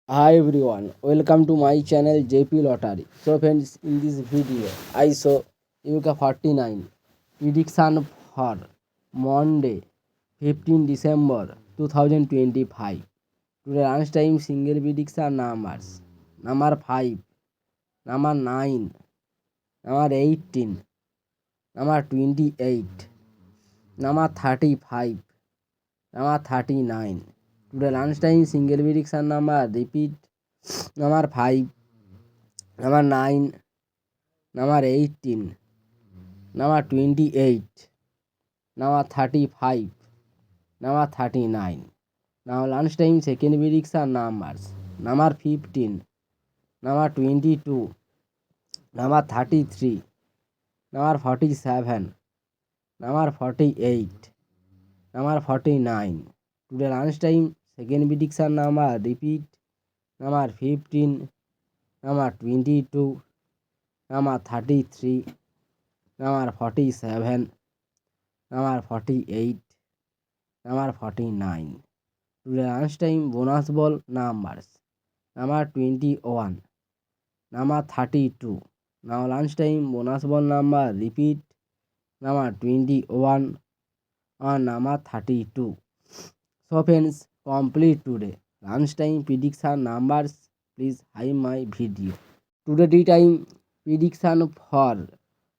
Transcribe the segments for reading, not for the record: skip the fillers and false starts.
Hi everyone, welcome to my channel JP Lottery. So friends, in this video, I saw UK 49 prediction for Monday, 15 December 2025. Today lunchtime single prediction numbers: number 5, number 9, number 18, number 28, number 35, number 39. Today lunchtime single prediction number repeat: number 5, number 9, number 18, number 28, number 35, number 39. Now lunchtime second prediction numbers: number 15, number 22, number 33, number 47, number 48, number 49. Today lunchtime second prediction number repeat: number 15, number 22, number 33, number 47, number 48, number 49. Today lunchtime bonus ball numbers: number 21, number 32. Now lunchtime bonus ball number repeat: number 21 and number 32. So friends, complete today lunchtime prediction numbers. Please hide my video. Today tea time prediction for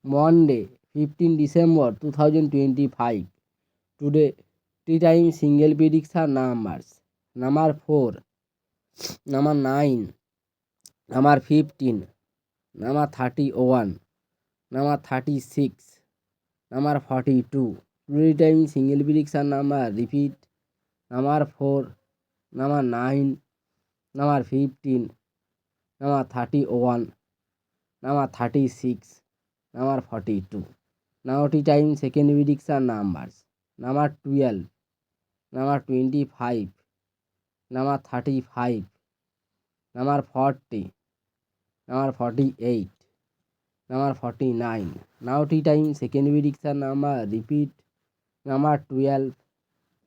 Monday, 15 December 2025. Today tea time single prediction numbers: number 4, number 9, number 15, number 31, number 36, number 42. Today time single prediction number repeat: number 4, number 9, number 15, number 31, number 36, number 42. Now tea time second prediction numbers: number 12, number 25, number 35, number 40, number 48, number 49. Now tea time second prediction number repeat: number 12,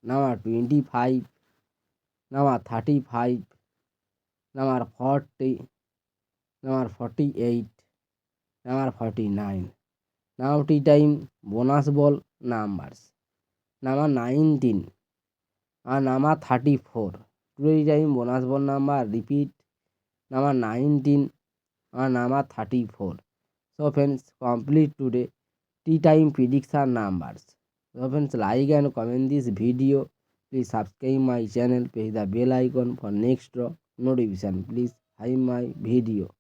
number 25, number 35, number 40, number 48, number 49. Now tea time bonus ball numbers: number 19 and number 34. Today time bonus ball number repeat: number 19 and number 34. So friends, complete today tea time prediction numbers. So friends, like and comment this video. Please subscribe my channel, press the bell icon for next notification. Please hide my video.